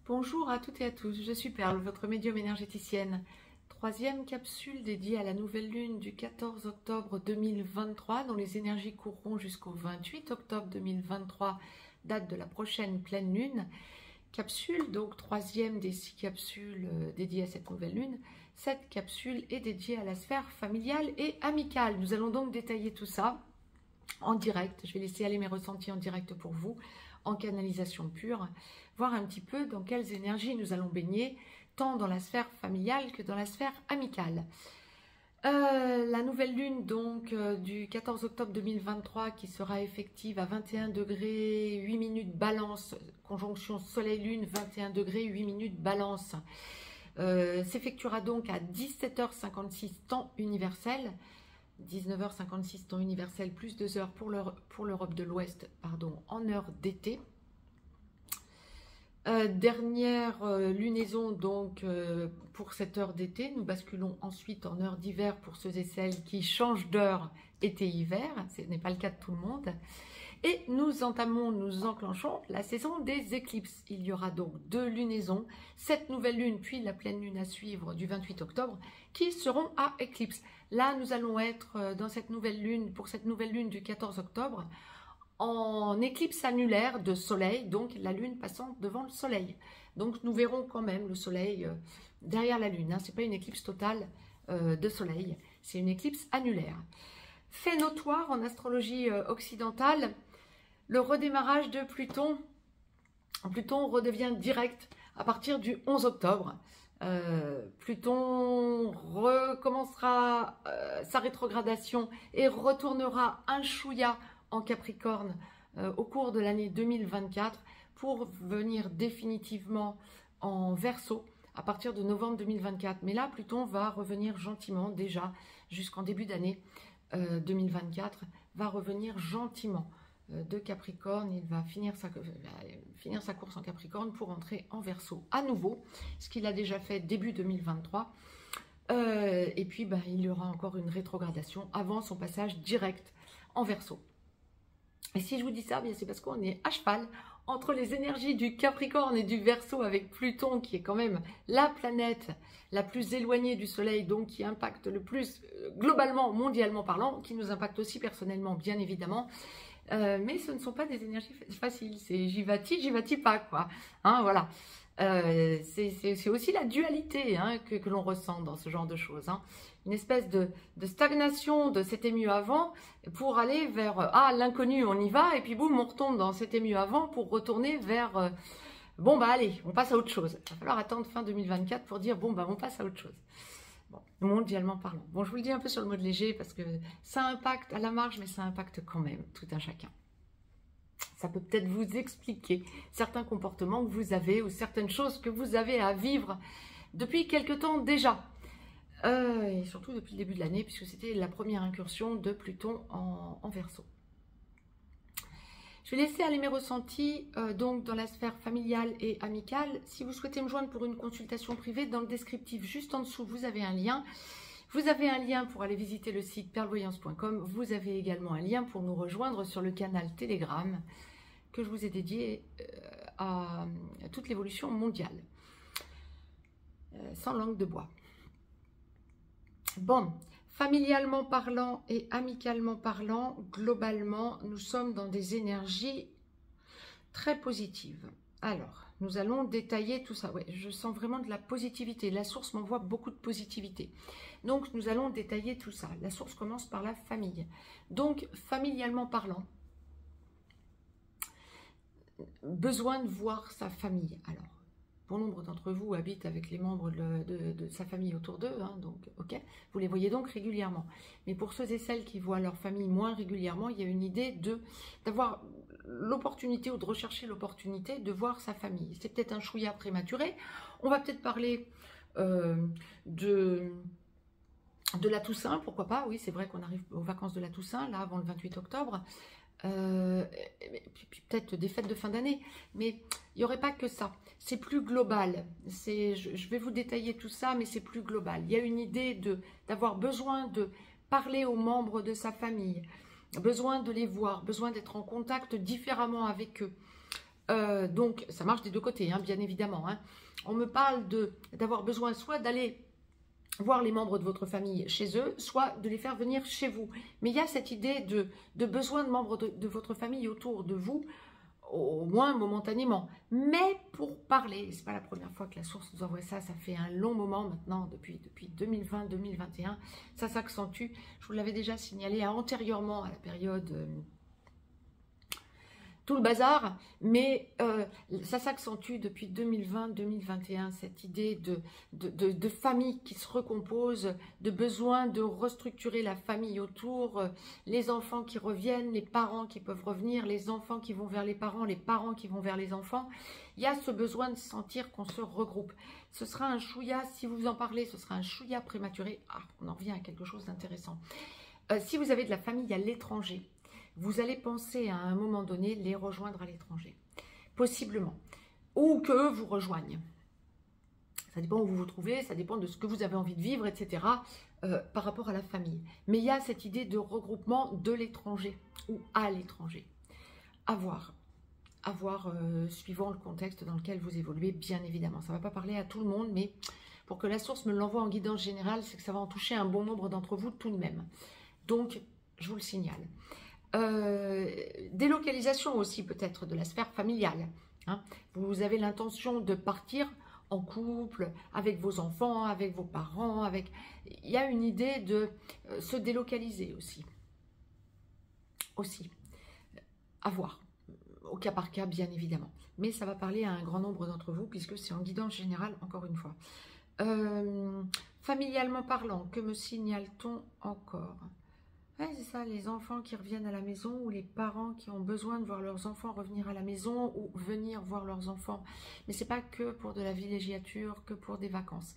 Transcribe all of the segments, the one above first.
Bonjour à toutes et à tous, je suis Perle, votre médium énergéticienne. Troisième capsule dédiée à la nouvelle lune du 14 octobre 2023, dont les énergies courront jusqu'au 28 octobre 2023, date de la prochaine pleine lune. Capsule, donc troisième des 6 capsules dédiées à cette nouvelle lune. Cette capsule est dédiée à la sphère familiale et amicale. Nous allons donc détailler tout ça en direct. Je vais laisser aller mes ressentis en direct pour vous, en canalisation pure, voir un petit peu dans quelles énergies nous allons baigner, tant dans la sphère familiale que dans la sphère amicale. La nouvelle lune donc du 14 octobre 2023 qui sera effective à 21 degrés 8 minutes balance, conjonction soleil-lune 21 degrés 8 minutes balance, s'effectuera donc à 17h56 temps universel, 19h56 temps universel plus 2 heures pour l'Europe de l'Ouest, pardon, en heure d'été. Dernière lunaison donc pour cette heure d'été. Nous basculons ensuite en heure d'hiver pour ceux et celles qui changent d'heure été-hiver. Ce n'est pas le cas de tout le monde. Et nous enclenchons la saison des éclipses. Il y aura donc 2 lunaisons, cette nouvelle lune puis la pleine lune à suivre du 28 octobre qui seront à éclipse. Là, nous allons être dans cette nouvelle lune, pour cette nouvelle lune du 14 octobre, en éclipse annulaire de soleil, donc la lune passant devant le soleil. Donc nous verrons quand même le soleil derrière la lune. Ce n'est pas une éclipse totale de soleil, c'est une éclipse annulaire. Fait notoire en astrologie occidentale, le redémarrage de Pluton. Pluton redevient direct à partir du 11 octobre. Pluton recommencera sa rétrogradation et retournera un chouïa en Capricorne au cours de l'année 2024 pour venir définitivement en Verseau à partir de novembre 2024. Mais là, Pluton va revenir gentiment déjà jusqu'en début d'année 2024, va revenir gentiment de Capricorne. Il va finir sa course en Capricorne pour entrer en Verseau à nouveau, ce qu'il a déjà fait début 2023. Et puis, il y aura encore une rétrogradation avant son passage direct en Verseau. Et si je vous dis ça, c'est parce qu'on est à cheval entre les énergies du Capricorne et du Verseau avec Pluton, qui est quand même la planète la plus éloignée du Soleil, donc qui impacte le plus globalement, mondialement parlant, qui nous impacte aussi personnellement, bien évidemment. Mais ce ne sont pas des énergies faciles, c'est j'y vas-tu pas, quoi. Voilà. C'est aussi la dualité que l'on ressent dans ce genre de choses. Une espèce de stagnation de c'était mieux avant pour aller vers l'inconnu, on y va, et puis boum, on retombe dans c'était mieux avant pour retourner vers allez, on passe à autre chose. Il va falloir attendre fin 2024 pour dire on passe à autre chose. Mondialement parlant. Je vous le dis un peu sur le mode léger parce que ça impacte à la marge, mais ça impacte quand même tout un chacun. Ça peut peut-être vous expliquer certains comportements que vous avez ou certaines choses que vous avez à vivre depuis quelque temps déjà. Et surtout depuis le début de l'année, puisque c'était la première incursion de Pluton en Verseau. Je vais laisser aller mes ressentis donc dans la sphère familiale et amicale. Si vous souhaitez me joindre pour une consultation privée, dans le descriptif juste en dessous, vous avez un lien. Vous avez un lien pour aller visiter le site perlevoyance.com. Vous avez également un lien pour nous rejoindre sur le canal Telegram que je vous ai dédié à toute l'évolution mondiale. Sans langue de bois. Familialement parlant et amicalement parlant, globalement, nous sommes dans des énergies très positives. Alors, nous allons détailler tout ça. Ouais, je sens vraiment de la positivité. La source m'envoie beaucoup de positivité. Donc, nous allons détailler tout ça. La source commence par la famille. Donc, familialement parlant, besoin de voir sa famille. Alors, bon nombre d'entre vous habitent avec les membres de sa famille autour d'eux, donc ok, vous les voyez donc régulièrement. Mais pour ceux et celles qui voient leur famille moins régulièrement, il y a une idée d'avoir l'opportunité ou de rechercher l'opportunité de voir sa famille. C'est peut-être un chouïa prématuré. On va peut-être parler de la Toussaint, pourquoi pas. Oui, c'est vrai qu'on arrive aux vacances de la Toussaint, là, avant le 28 octobre. Puis peut-être des fêtes de fin d'année, mais il n'y aurait pas que ça, c'est plus global. Je vais vous détailler tout ça, mais c'est plus global. Il y a une idée d'avoir besoin de parler aux membres de sa famille, besoin de les voir, besoin d'être en contact différemment avec eux, Donc, ça marche des deux côtés, hein, bien évidemment. Hein. On me parle d'avoir besoin soit d'aller voir les membres de votre famille chez eux, soit de les faire venir chez vous. Mais il y a cette idée de besoin de membres de votre famille autour de vous, au moins momentanément. Mais pour parler, c'est pas la première fois que la source nous envoie ça, ça fait un long moment maintenant, depuis 2020-2021, ça s'accentue. Je vous l'avais déjà signalé antérieurement à la période... tout le bazar, mais ça s'accentue depuis 2020-2021, cette idée de famille qui se recompose, de besoin de restructurer la famille autour, les enfants qui reviennent, les parents qui peuvent revenir, les enfants qui vont vers les parents qui vont vers les enfants. Il y a ce besoin de sentir qu'on se regroupe. Ce sera un chouïa, si vous en parlez, ce sera un chouïa prématuré. Ah, on en revient à quelque chose d'intéressant. Si vous avez de la famille à l'étranger, vous allez penser à un moment donné les rejoindre à l'étranger, possiblement, ou que vous rejoignent. Ça dépend où vous vous trouvez, ça dépend de ce que vous avez envie de vivre, etc., par rapport à la famille. Mais il y a cette idée de regroupement de l'étranger ou à l'étranger. À voir, suivant le contexte dans lequel vous évoluez, bien évidemment. Ça ne va pas parler à tout le monde, mais pour que la source me l'envoie en guidance générale, c'est que ça va en toucher un bon nombre d'entre vous tout de même. Donc, je vous le signale. Délocalisation aussi peut-être de la sphère familiale. Hein. Vous avez l'intention de partir en couple, avec vos enfants, avec vos parents, il y a une idée de se délocaliser aussi. À voir, au cas par cas bien évidemment. Mais ça va parler à un grand nombre d'entre vous puisque c'est en guidance générale encore une fois. Familialement parlant, que me signale-t-on encore ? Ouais, c'est ça, les enfants qui reviennent à la maison ou les parents qui ont besoin de voir leurs enfants revenir à la maison ou venir voir leurs enfants. Mais c'est pas que pour de la villégiature, que pour des vacances.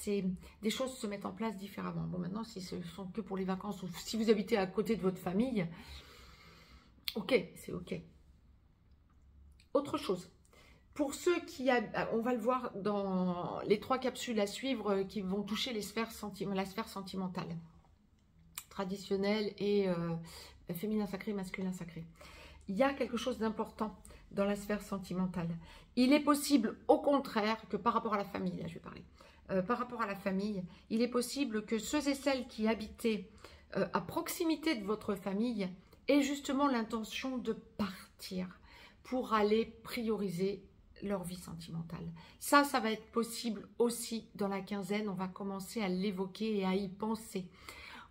Des choses se mettent en place différemment. Bon, maintenant, si ce sont que pour les vacances ou si vous habitez à côté de votre famille, ok, c'est ok. Autre chose. Pour ceux on va le voir dans les 3 capsules à suivre qui vont toucher la sphère sentimentale. Traditionnel et féminin sacré, masculin sacré. Il y a quelque chose d'important dans la sphère sentimentale. Il est possible, au contraire, que par rapport à la famille, là je vais parler, par rapport à la famille, il est possible que ceux et celles qui habitaient à proximité de votre famille aient justement l'intention de partir pour aller prioriser leur vie sentimentale. Ça va être possible aussi dans la quinzaine. On va commencer à l'évoquer et à y penser.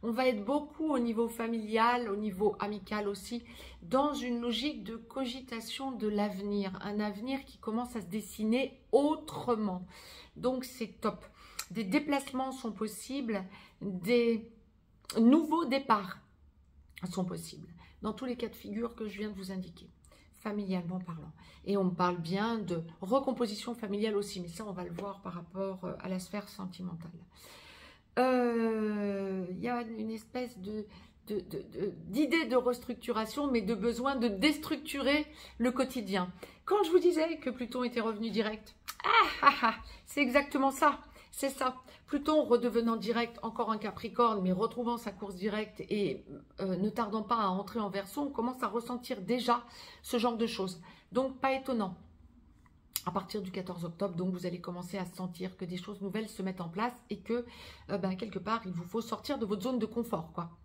On va être beaucoup au niveau familial, au niveau amical aussi, dans une logique de cogitation de l'avenir. Un avenir qui commence à se dessiner autrement. Donc c'est top. Des déplacements sont possibles, des nouveaux départs sont possibles. Dans tous les cas de figure que je viens de vous indiquer, familialement parlant. Et on me parle bien de recomposition familiale aussi, mais ça on va le voir par rapport à la sphère sentimentale. Il y a une espèce d'idée de restructuration, mais de besoin de déstructurer le quotidien. Quand je vous disais que Pluton était revenu direct, c'est exactement ça, c'est ça. Pluton redevenant direct, encore un Capricorne, mais retrouvant sa course directe et ne tardant pas à entrer en Verseau, on commence à ressentir déjà ce genre de choses. Donc, pas étonnant. À partir du 14 octobre, donc vous allez commencer à sentir que des choses nouvelles se mettent en place et que quelque part, il vous faut sortir de votre zone de confort, quoi.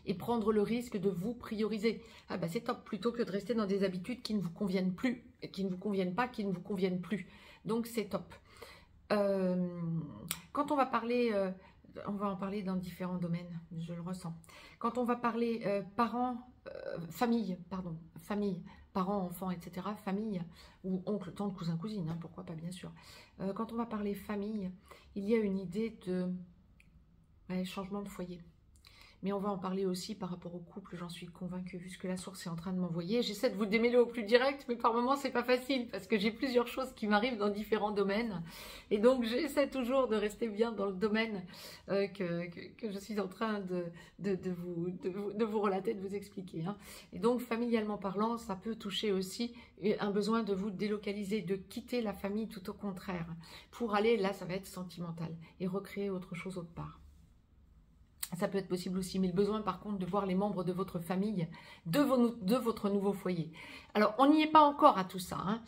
Et prendre le risque de vous prioriser. C'est top, plutôt que de rester dans des habitudes qui ne vous conviennent plus, qui ne vous conviennent pas, qui ne vous conviennent plus. Donc c'est top. Quand on va parler, on va en parler dans différents domaines, je le ressens. Quand on va parler famille, parents, enfants, etc., famille, ou oncle, tante, cousin, cousine, hein, pourquoi pas, bien sûr. Quand on va parler famille, il y a une idée de changement de foyer. Mais on va en parler aussi par rapport au couple, j'en suis convaincue, vu ce que la source est en train de m'envoyer. J'essaie de vous démêler au plus direct, mais par moments, c'est pas facile, parce que j'ai plusieurs choses qui m'arrivent dans différents domaines. Et donc, j'essaie toujours de rester bien dans le domaine que je suis en train de vous relater, de vous expliquer. Hein. Et donc, familialement parlant, ça peut toucher aussi un besoin de vous délocaliser, de quitter la famille tout au contraire. Pour aller, là, ça va être sentimental, et recréer autre chose autre part. Ça peut être possible aussi, mais le besoin par contre de voir les membres de votre famille, de votre nouveau foyer. Alors, on n'y est pas encore à tout ça, hein.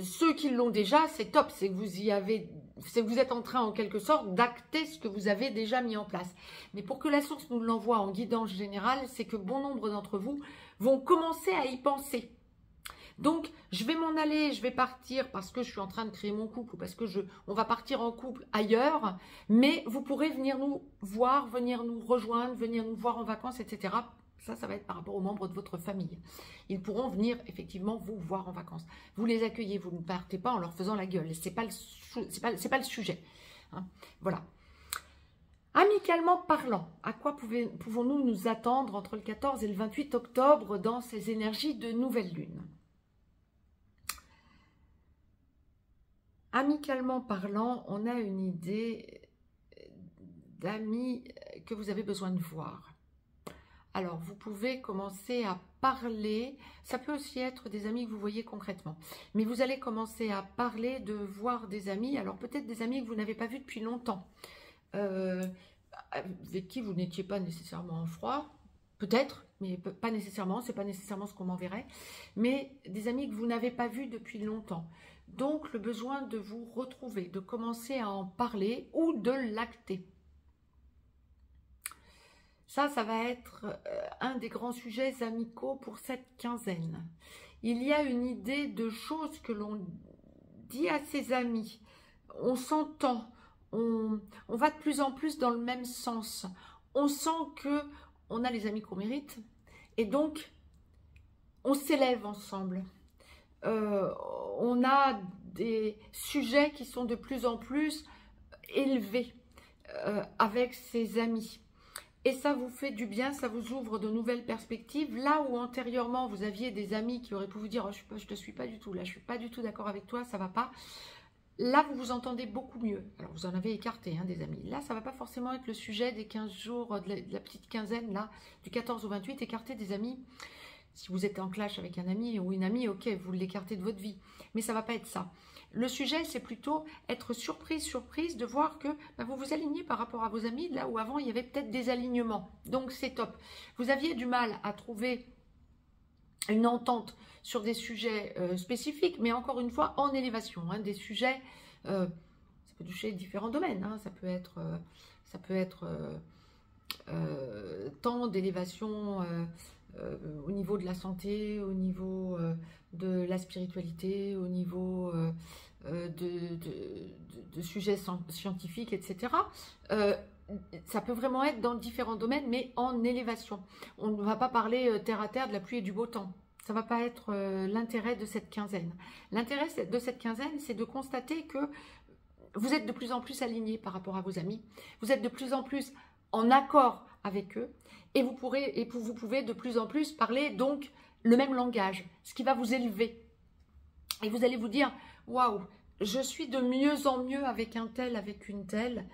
Ceux qui l'ont déjà, c'est top, c'est que vous êtes en train en quelque sorte d'acter ce que vous avez déjà mis en place. Mais pour que la source nous l'envoie en guidance générale, c'est que bon nombre d'entre vous vont commencer à y penser. Donc, je vais m'en aller, je vais partir parce que je suis en train de créer mon couple ou parce que on va partir en couple ailleurs, mais vous pourrez venir nous voir, venir nous rejoindre, venir nous voir en vacances, etc. Ça va être par rapport aux membres de votre famille. Ils pourront venir effectivement vous voir en vacances. Vous les accueillez, vous ne partez pas en leur faisant la gueule. C'est pas le sujet. Hein. Voilà. Amicalement parlant, à quoi pouvons-nous nous attendre entre le 14 et le 28 octobre dans ces énergies de nouvelle lune? Amicalement parlant, on a une idée d'amis que vous avez besoin de voir. Alors, vous pouvez commencer à parler, ça peut aussi être des amis que vous voyez concrètement, mais vous allez commencer à parler de voir des amis, alors peut-être des amis que vous n'avez pas vus depuis longtemps, avec qui vous n'étiez pas nécessairement en froid, peut-être, mais pas nécessairement, c'est pas nécessairement ce qu'on m'enverrait, mais des amis que vous n'avez pas vus depuis longtemps. Donc, le besoin de vous retrouver, de commencer à en parler ou de l'acter. Ça va être un des grands sujets amicaux pour cette quinzaine. Il y a une idée de choses que l'on dit à ses amis. On s'entend, on va de plus en plus dans le même sens. On sent que on a les amis qu'on mérite et donc on s'élève ensemble. On a des sujets qui sont de plus en plus élevés avec ses amis. Et ça vous fait du bien, ça vous ouvre de nouvelles perspectives. Là où antérieurement, vous aviez des amis qui auraient pu vous dire oh, « je ne te suis pas du tout, là, je ne suis pas du tout d'accord avec toi, ça ne va pas ». Là, vous vous entendez beaucoup mieux. Alors, vous en avez écarté hein, des amis. Là, ça ne va pas forcément être le sujet des 15 jours, de la petite quinzaine, là, du 14 au 28, écarter des amis. Si vous êtes en clash avec un ami ou une amie, ok, vous l'écartez de votre vie. Mais ça ne va pas être ça. Le sujet, c'est plutôt être surprise de voir que vous vous alignez par rapport à vos amis, là où avant, il y avait peut-être des alignements. Donc, c'est top. Vous aviez du mal à trouver une entente sur des sujets spécifiques, mais encore une fois, en élévation. Hein, des sujets, ça peut toucher différents domaines. Hein, ça peut être tant d'élévation au niveau de la santé, au niveau de la spiritualité, au niveau de sujets scientifiques, etc. Ça peut vraiment être dans différents domaines, mais en élévation. On ne va pas parler terre à terre de la pluie et du beau temps. Ça ne va pas être l'intérêt de cette quinzaine. L'intérêt de cette quinzaine, c'est de constater que vous êtes de plus en plus aligné par rapport à vos amis. Vous êtes de plus en plus en accord avec eux. Et vous pouvez de plus en plus parler donc le même langage, ce qui va vous élever. Et vous allez vous dire, waouh, je suis de mieux en mieux avec un tel, avec une telle.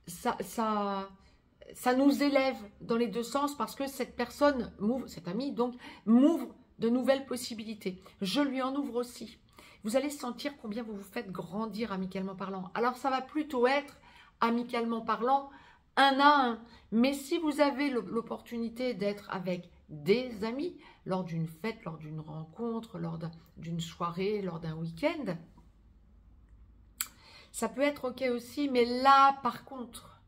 Ça nous élève dans les deux sens parce que cette personne m'ouvre, cet ami donc, m'ouvre de nouvelles possibilités. Je lui en ouvre aussi. Vous allez sentir combien vous vous faites grandir amicalement parlant. Alors ça va plutôt être, amicalement parlant, un à un. Mais si vous avez l'opportunité d'être avec des amis, lors d'une fête, lors d'une rencontre, lors d'une soirée, lors d'un week-end, ça peut être ok aussi, mais là, par contre,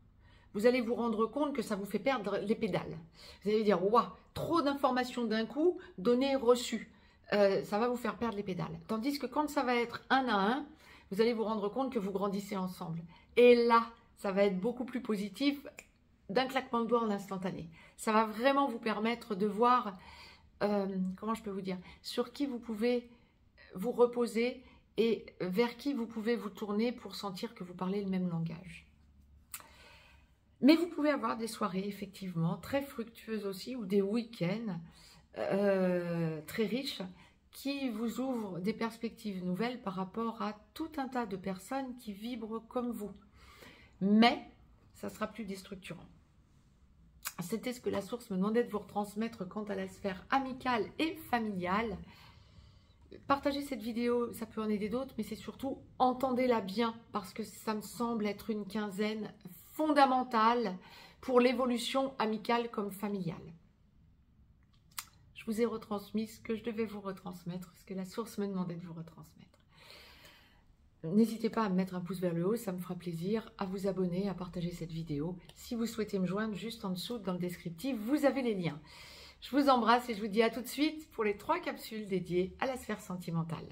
vous allez vous rendre compte que ça vous fait perdre les pédales. Vous allez dire, waouh, trop d'informations d'un coup, données, reçues. Ça va vous faire perdre les pédales. Tandis que quand ça va être un à un, vous allez vous rendre compte que vous grandissez ensemble. Et là, ça va être beaucoup plus positif d'un claquement de doigts en instantané. Ça va vraiment vous permettre de voir, comment je peux vous dire, sur qui vous pouvez vous reposer et vers qui vous pouvez vous tourner pour sentir que vous parlez le même langage. Mais vous pouvez avoir des soirées, effectivement, très fructueuses aussi, ou des week-ends très riches, qui vous ouvrent des perspectives nouvelles par rapport à tout un tas de personnes qui vibrent comme vous. Mais ça sera plus déstructurant. C'était ce que la source me demandait de vous retransmettre quant à la sphère amicale et familiale. Partagez cette vidéo, ça peut en aider d'autres, mais c'est surtout entendez-la bien parce que ça me semble être une quinzaine fondamentale pour l'évolution amicale comme familiale. Je vous ai retransmis ce que je devais vous retransmettre, ce que la source me demandait de vous retransmettre. N'hésitez pas à me mettre un pouce vers le haut, ça me fera plaisir, à vous abonner, à partager cette vidéo. Si vous souhaitez me joindre, juste en dessous dans le descriptif, vous avez les liens. Je vous embrasse et je vous dis à tout de suite pour les 3 capsules dédiées à la sphère sentimentale.